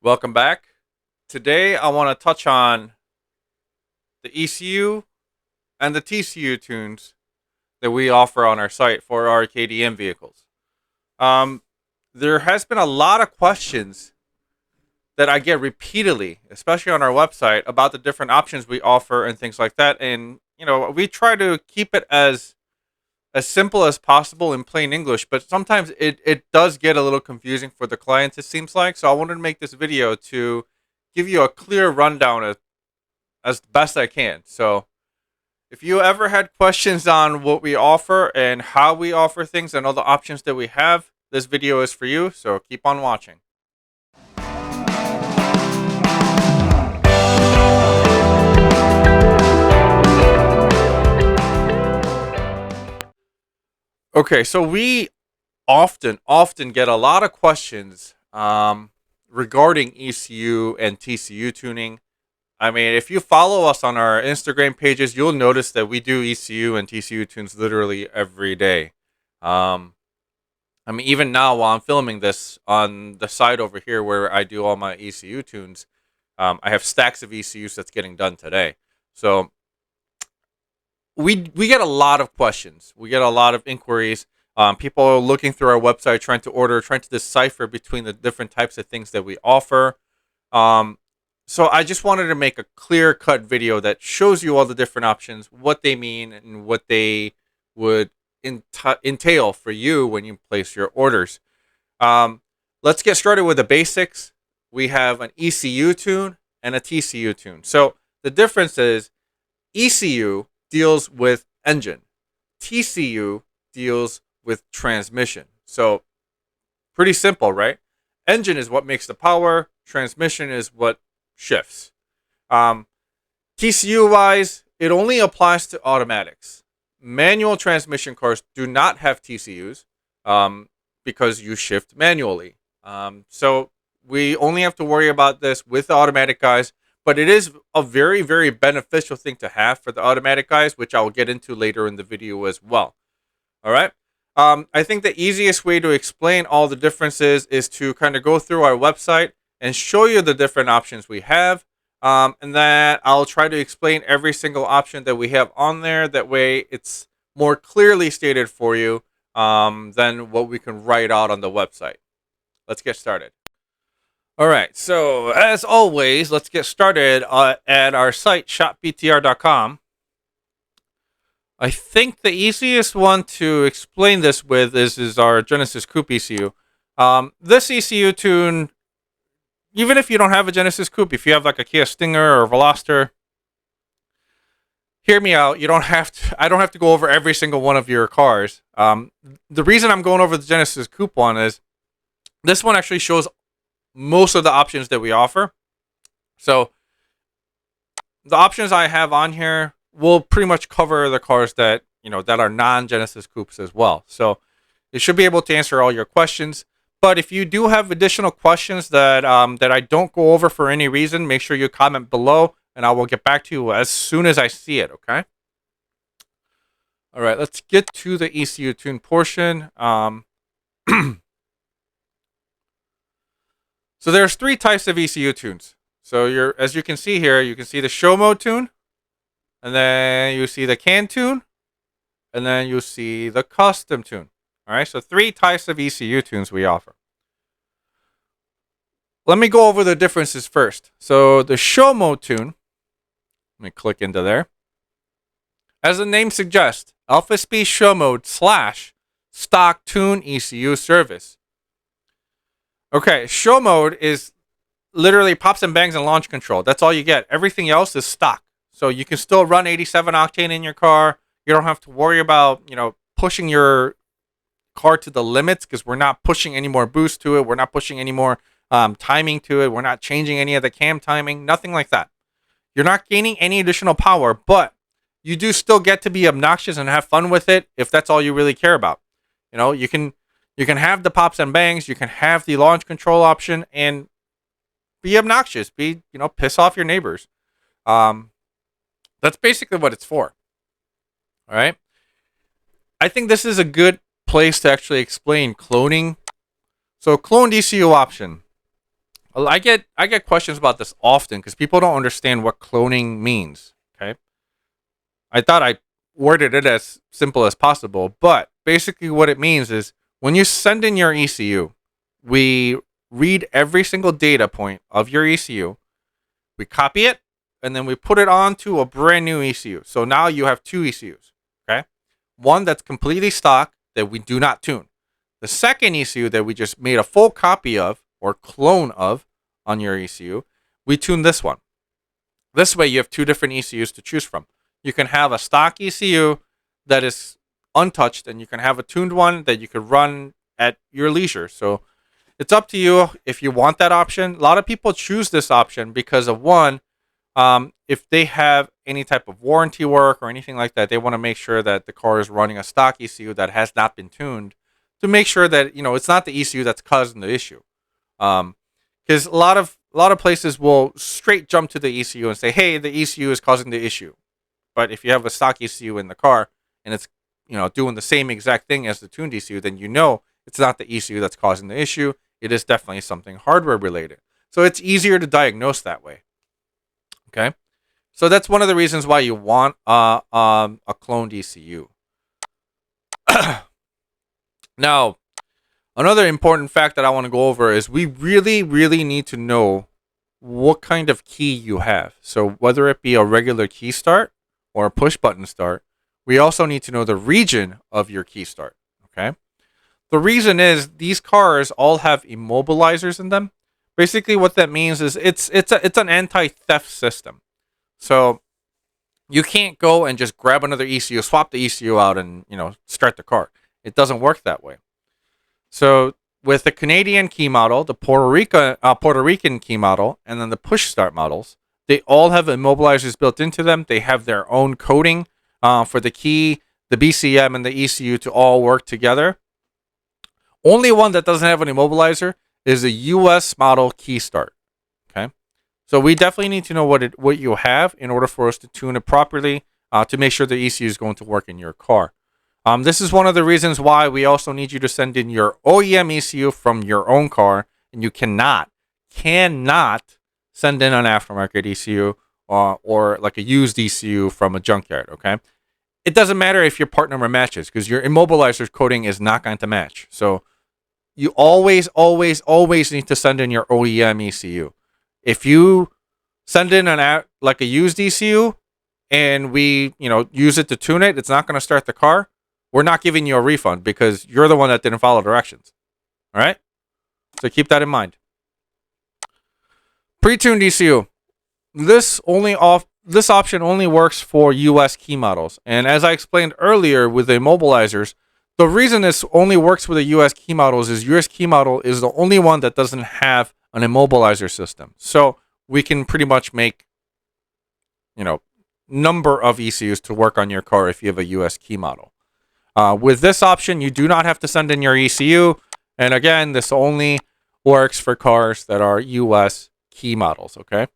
Welcome back. Today I want to touch on the ECU and the TCU tunes that we offer on our site for our KDM vehicles. Um, there has been a lot of questions that I get repeatedly, especially on our website, about the different options we offer and things like that. And we try to keep it as simple as possible in plain English, but sometimes it does get a little confusing for the clients, it seems like. So I wanted to make this video to give you a clear rundown as best I can. So if you ever had questions on what we offer and how we offer things and all the options that we have, this video is for you. So keep on watching. Okay, so we often get a lot of questions regarding ECU and TCU tuning. I mean, if you follow us on our Instagram pages, you'll notice that we do ECU and TCU tunes literally every day. Um, I mean, even now while I'm filming this on the side over here where I do all my ECU tunes, I have stacks of ECUs that's getting done today. So we get a lot of questions. We get a lot of inquiries. People are looking through our website, trying to order, trying to decipher between the different types of things that we offer. Um, so I just wanted to make a clear-cut video that shows you all the different options, what they mean, and what they would entail for you when you place your orders. Um, let's get started with the basics. We have an ECU tune and a TCU tune. So the difference is ECU deals with engine. TCU deals with transmission. So pretty simple, right? Engine is what makes the power. Transmission is what shifts. TCU wise, it only applies to automatics. Manual transmission cars do not have TCUs because you shift manually. So we only have to worry about this with the automatic guys, but it is a very, very beneficial thing to have for the automatic guys, which I'll get into later in the video as well. All right. I think the easiest way to explain all the differences is to kind of go through our website and show you the different options we have. And then I'll try to explain every single option that we have on there. That way it's more clearly stated for you than what we can write out on the website. Let's get started. All right. So as always, let's get started at our site, Shopbtrcom. I think the easiest one to explain this with is our Genesis Coupe ECU. This ECU tune, even if you don't have a Genesis Coupe, if you have like a Kia Stinger or a Veloster, hear me out. You don't have to. I don't have to go over every single one of your cars. The reason I'm going over the Genesis Coupe one is this one actually shows most of the options that we offer. So the options I have on here will pretty much cover the cars that that are non-Genesis coupes as well. So it should be able to answer all your questions. But if you do have additional questions that that I don't go over for any reason, make sure you comment below, and I will get back to you as soon as I see it. Okay. All right. Let's get to the ECU tune portion. So there's three types of ECU tunes. So as you can see here, you can see the show mode tune. And then you see the can tune, and then you see the custom tune. All right, so three types of ECU tunes we offer. Let me go over the differences first. So the show mode tune, let me click into there. As the name suggests, Alphaspeed show mode / stock tune ECU service. Okay, show mode is literally pops and bangs and launch control. That's all you get. Everything else is stock. So you can still run 87 octane in your car. You don't have to worry about, pushing your car to the limits because we're not pushing any more boost to it. We're not pushing any more timing to it. We're not changing any of the cam timing. Nothing like that. You're not gaining any additional power, but you do still get to be obnoxious and have fun with it if that's all you really care about. You can have the pops and bangs. You can have the launch control option and be obnoxious. Piss off your neighbors. That's basically what it's for. All right. I think this is a good place to actually explain cloning. So cloned ECU option. Well, I get questions about this often because people don't understand what cloning means. Okay, I thought I worded it as simple as possible, but basically what it means is when you send in your ECU, we read every single data point of your ECU, we copy it, and then we put it onto a brand new ECU. So now you have two ECUs. Okay, one that's completely stock that we do not tune. The second ECU that we just made a full copy of or clone of on your ECU, we tune this one. This way you have two different ECUs to choose from. You can have a stock ECU that is untouched, and you can have a tuned one that you could run at your leisure. So it's up to you if you want that option. A lot of people choose this option because of one, if they have any type of warranty work or anything like that, they want to make sure that the car is running a stock ECU that has not been tuned to make sure that it's not the ECU that's causing the issue. Because a lot of places will straight jump to the ECU and say, "Hey, the ECU is causing the issue." But if you have a stock ECU in the car and it's doing the same exact thing as the tuned ECU, then it's not the ECU that's causing the issue. It is definitely something hardware related. So it's easier to diagnose that way. Okay, so that's one of the reasons why you want a cloned ECU. Now, another important fact that I want to go over is we really, really need to know what kind of key you have. So whether it be a regular key start or a push button start, we also need to know the region of your key start. Okay. The reason is these cars all have immobilizers in them. Basically, what that means is it's an anti-theft system. So you can't go and just grab another ECU, swap the ECU out, and start the car. It doesn't work that way. So with the Canadian key model, the Puerto Rican key model, and then the push start models, they all have immobilizers built into them. They have their own coding for the key, the BCM, and the ECU to all work together. Only one that doesn't have an immobilizer is the US model key start. Okay, so we definitely need to know what you have in order for us to tune it properly to make sure the ECU is going to work in your car. This is one of the reasons why we also need you to send in your OEM ECU from your own car, and you cannot send in an aftermarket ECU or like a used ECU from a junkyard. Okay, it doesn't matter if your part number matches because your immobilizer's coding is not going to match. So you always need to send in your OEM ECU. If you send in a used ECU and we use it to tune it, it's not going to start the car. We're not giving you a refund because you're the one that didn't follow directions. All right? So keep that in mind. Pre-tuned ECU. This option only works for US key models. And as I explained earlier with the immobilizers, the reason this only works with the US key models is US key model is the only one that doesn't have an immobilizer system. So we can pretty much make number of ECUs to work on your car if you have a US key model. With this option, you do not have to send in your ECU. And again, this only works for cars that are US key models, okay?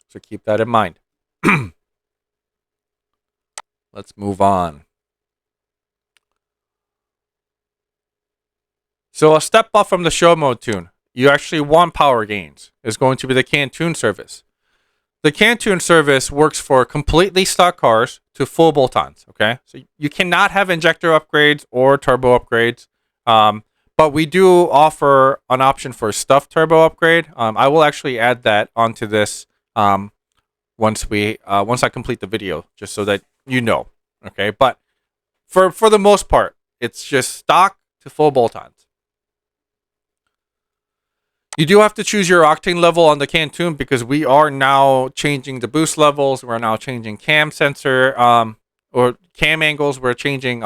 So keep that in mind. Let's move on. So a step up from the show mode tune, you actually want power gains, is going to be the CAN Tune service. The CAN Tune service works for completely stock cars to full bolt-ons, okay? So you cannot have injector upgrades or turbo upgrades, but we do offer an option for stuffed turbo upgrade. I will actually add that onto this once I complete the video, just so that you know, okay? But for the most part, it's just stock to full bolt-ons. You do have to choose your octane level on the CAN Tune because we are now changing the boost levels. We're now changing cam sensor or cam angles. We're changing,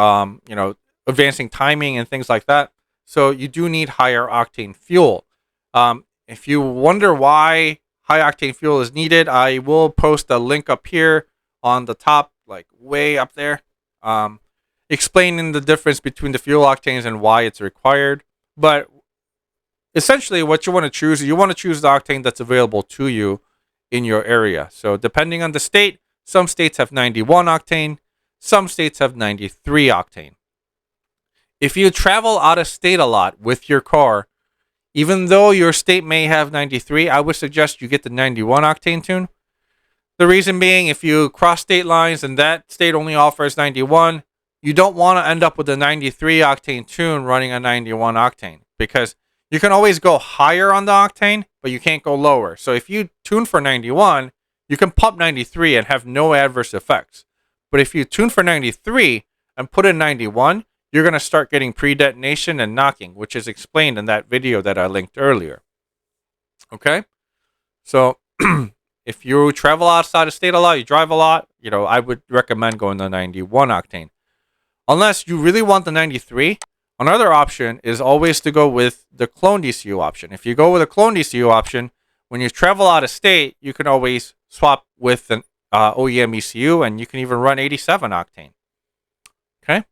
advancing timing and things like that. So you do need higher octane fuel. If you wonder why high octane fuel is needed, I will post a link up here on the top, like way up there, explaining the difference between the fuel octanes and why it's required. But essentially, what you want to choose the octane that's available to you in your area. So depending on the state, some states have 91 octane, some states have 93 octane. If you travel out of state a lot with your car, Even though your state may have 93, I would suggest you get the 91 octane tune. The reason being, if you cross state lines and that state only offers 91, you don't want to end up with a 93 octane tune running a 91 octane, because you can always go higher on the octane, but you can't go lower. So if you tune for 91, you can pump 93 and have no adverse effects. But if you tune for 93 and put in 91, you're going to start getting pre-detonation and knocking, which is explained in that video that I linked earlier. Okay? So if you travel outside of state a lot, you drive a lot, I would recommend going to 91 octane. Unless you really want the 93, another option is always to go with the clone DCU option. If you go with a clone DCU option, when you travel out of state, you can always swap with an OEM ECU, and you can even run 87 octane. Okay?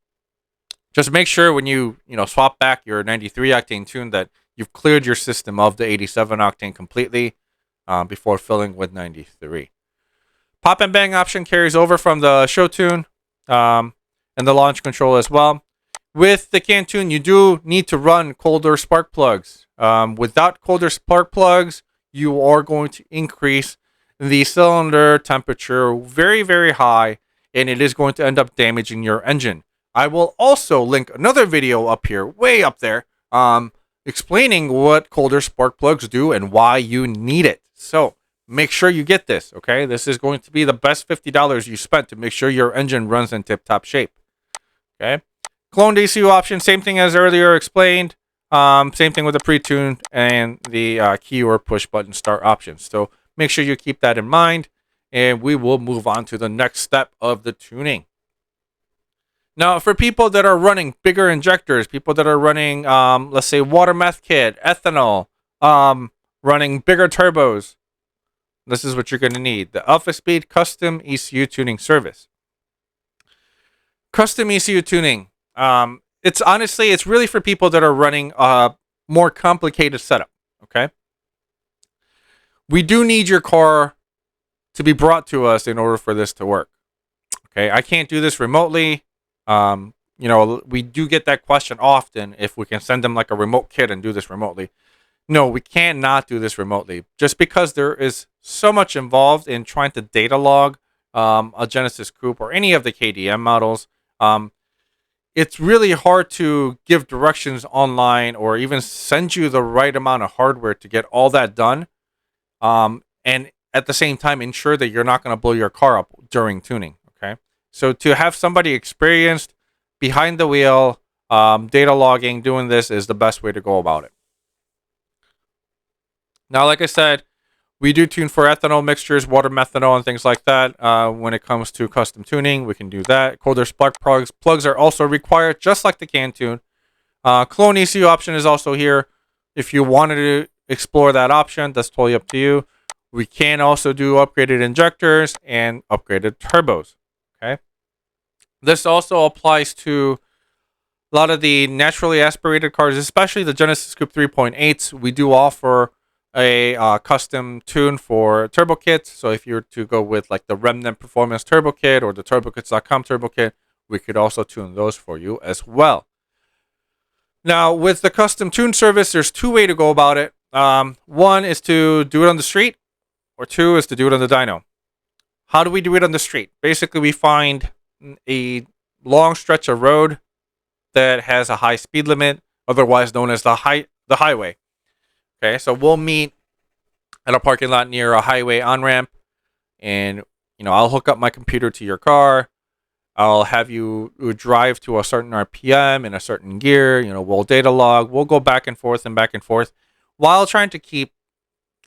Just make sure when you swap back your 93 octane tune that you've cleared your system of the 87 octane completely before filling with 93. Pop and bang option carries over from the show tune and the launch control as well. With the can tune, you do need to run colder spark plugs. Without colder spark plugs, you are going to increase the cylinder temperature very, very high, and it is going to end up damaging your engine. I will also link another video up here, way up there, explaining what colder spark plugs do and why you need it. So make sure you get this, okay? This is going to be the best $50 you spent to make sure your engine runs in tip-top shape, okay? Clone DCU option, same thing as earlier explained. Same thing with the pre-tune and the key or push button start options. So make sure you keep that in mind, and we will move on to the next step of the tuning. Now, for people that are running bigger injectors, people that are running, let's say, water meth kit, ethanol, running bigger turbos, this is what you're going to need. The Alphaspeed Custom ECU Tuning Service. Custom ECU Tuning. It's really for people that are running a more complicated setup, okay? We do need your car to be brought to us in order for this to work, okay? I can't do this remotely. We do get that question often, if we can send them like a remote kit and do this remotely. No, we cannot do this remotely, just because there is so much involved in trying to data log a Genesis Coupe or any of the KDM models. It's really hard to give directions online or even send you the right amount of hardware to get all that done. And at the same time, ensure that you're not going to blow your car up during tuning. Okay. So to have somebody experienced behind the wheel, data logging, doing this is the best way to go about it. Now, like I said, we do tune for ethanol mixtures, water methanol, and things like that. When it comes to custom tuning, we can do that. Colder spark plugs are also required, just like the can tune. Clone ECU option is also here. If you wanted to explore that option, that's totally up to you. We can also do upgraded injectors and upgraded turbos. Okay. This also applies to a lot of the naturally aspirated cars, especially the Genesis Coupe 3.8s. We do offer a custom tune for turbo kits. So if you were to go with like the Remnant Performance Turbo Kit or the TurboKits.com Turbo Kit, we could also tune those for you as well. Now, with the custom tune service, there's two ways to go about it. One is to do it on the street, or two is to do it on the dyno. How do we do it on the street? Basically, we find a long stretch of road that has a high speed limit, otherwise known as the highway. Okay, so we'll meet at a parking lot near a highway on-ramp, and I'll hook up my computer to your car. I'll have you drive to a certain RPM in a certain gear. We'll data log. We'll go back and forth while trying to keep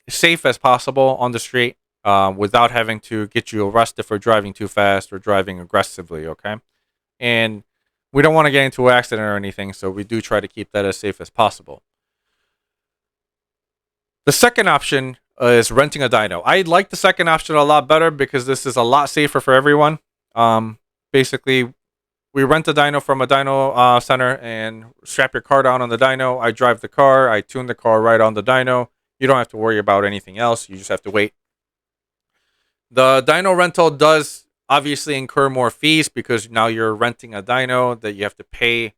safe as possible on the street, without having to get you arrested for driving too fast or driving aggressively. Okay, and we don't want to get into an accident or anything, so we do try to keep that as safe as possible. The second option is renting a dyno. I like the second option a lot better because this is a lot safer for everyone. Basically, we rent a dyno from a dyno center and strap your car down on the dyno. I drive the car. I tune the car right on the dyno. You don't have to worry about anything else. You just have to wait. The dyno rental does obviously incur more fees because now you're renting a dyno that you have to pay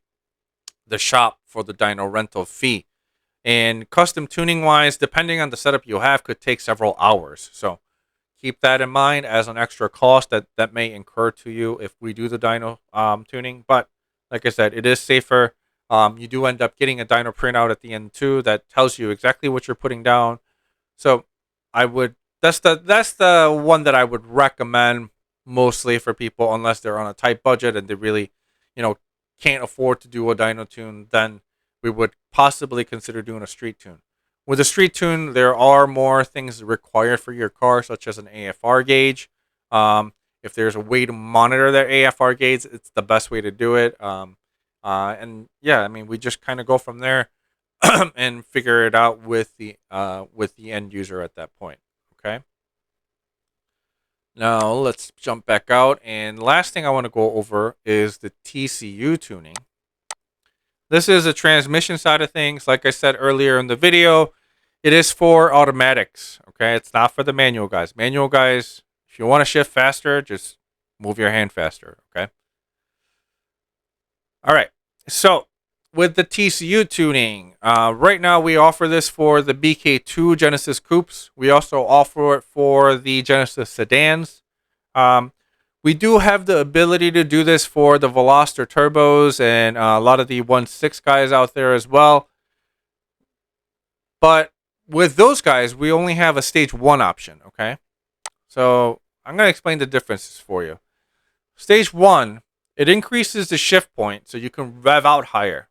the shop for the dyno rental fee. And custom tuning wise, depending on the setup you have, could take several hours. So keep that in mind as an extra cost that may incur to you if we do the dyno tuning. But like I said, it is safer. You do end up getting a dyno printout at the end too that tells you exactly what you're putting down. So I would that's the one that I would recommend mostly for people unless they're on a tight budget and they really, you know, can't afford to do a dyno tune. Then we would possibly consider doing a street tune. With a street tune, there are more things required for your car, such as an AFR gauge. If there's a way to monitor that AFR gauge, it's the best way to do it. And yeah, I mean, we just kind of go from there and figure it out with the end user at that point. Okay. Now let's jump back out, and last thing I want to go over is the TCU tuning. This is a transmission side of things. Like I said earlier in the video, it is for automatics. Okay, it's not for the manual guys. Manual guys, if you want to shift faster, just move your hand faster. Okay. All right. So with the TCU tuning, right now we offer this for the BK2 Genesis Coupes. We also offer it for the Genesis sedans. We do have the ability to do this for the Veloster turbos and a lot of the 1.6 guys out there as well. But with those guys, we only have a stage 1 option, okay? So I'm going to explain the differences for you. Stage 1, it increases the shift point so you can rev out higher.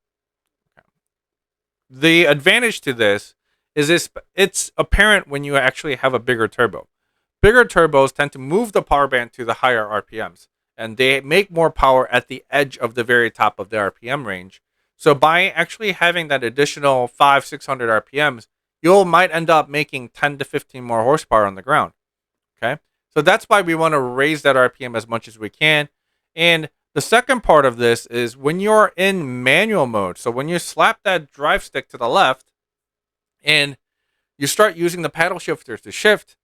Okay. The advantage to this is it's apparent when you actually have a bigger turbo. Bigger turbos tend to move the power band to the higher RPMs, and they make more power at the edge of the very top of the RPM range. So by actually having that additional 500-600 RPMs, you might end up making 10 to 15 more horsepower on the ground. Okay, so that's why we want to raise that RPM as much as we can. And the second part of this is when you're in manual mode. So when you slap that drive stick to the left and you start using the paddle shifters to shift,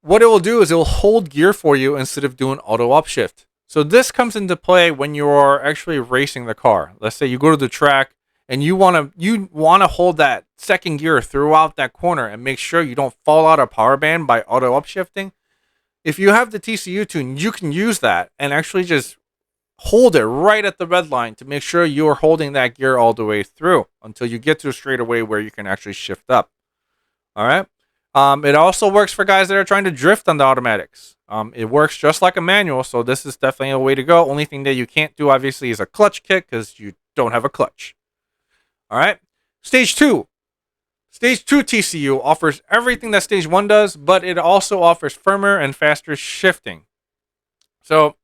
what it will do is it will hold gear for you instead of doing auto upshift. So this comes into play when you're actually racing the car. Let's say you go to the track and you want to hold that second gear throughout that corner and make sure you don't fall out of power band by auto upshifting. If you have the TCU tune, you can use that and actually just hold it right at the red line to make sure you're holding that gear all the way through until you get to a straightaway where you can actually shift up. All right. It also works for guys that are trying to drift on the automatics. It works just like a manual, so this is definitely a way to go. Only thing that you can't do, obviously, is a clutch kick because you don't have a clutch. All right. Stage 2. Stage 2 TCU offers everything that Stage 1 does, but it also offers firmer and faster shifting. So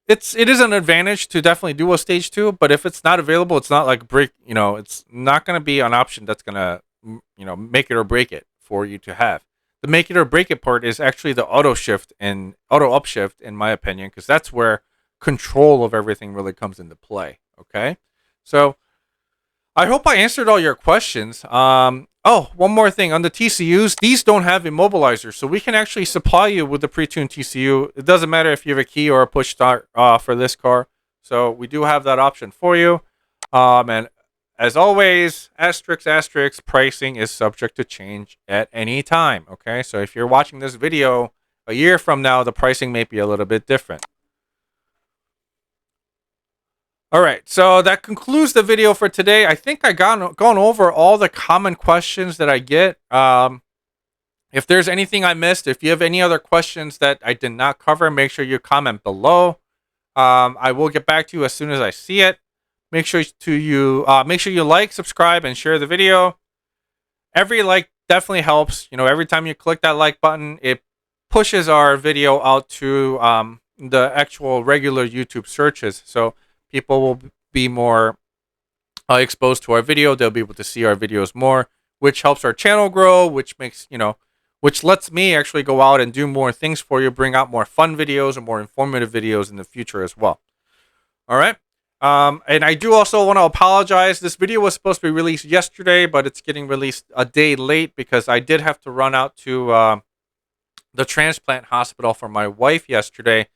it is an advantage to definitely do a Stage 2, but if it's not available, it's not like it's not going to be an option that's going to make it or break it for you to have. The make it or break it part is actually the auto shift and auto upshift, in my opinion, because that's where control of everything really comes into play. Okay, so I hope I answered all your questions. Oh, one more thing on the TCUs, these don't have immobilizers, so we can actually supply you with the pre-tuned TCU. It doesn't matter if you have a key or a push start for this car, so we do have that option for you. And as always, asterisk, pricing is subject to change at any time, okay? So if you're watching this video a year from now, the pricing may be a little bit different. All right, so that concludes the video for today. I think I gone over all the common questions that I get. If there's anything I missed, if you have any other questions that I did not cover, make sure you comment below. I will get back to you as soon as I see it. Make sure you like, subscribe, and share the video. Every like definitely helps. Every time you click that like button, it pushes our video out to the actual regular YouTube searches. So people will be more exposed to our video. They'll be able to see our videos more, which helps our channel grow, which makes, which lets me actually go out and do more things for you, bring out more fun videos and more informative videos in the future as well. All right. And I do also want to apologize. This video was supposed to be released yesterday, but it's getting released a day late because I did have to run out to the transplant hospital for my wife yesterday.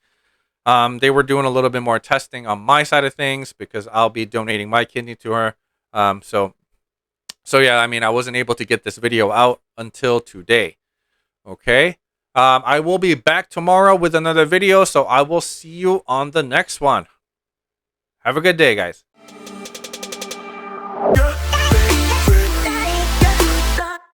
They were doing a little bit more testing on my side of things because I'll be donating my kidney to her. So So yeah, I mean, I wasn't able to get this video out until today. Okay. I will be back tomorrow with another video, so I will see you on the next one. Have a good day, guys.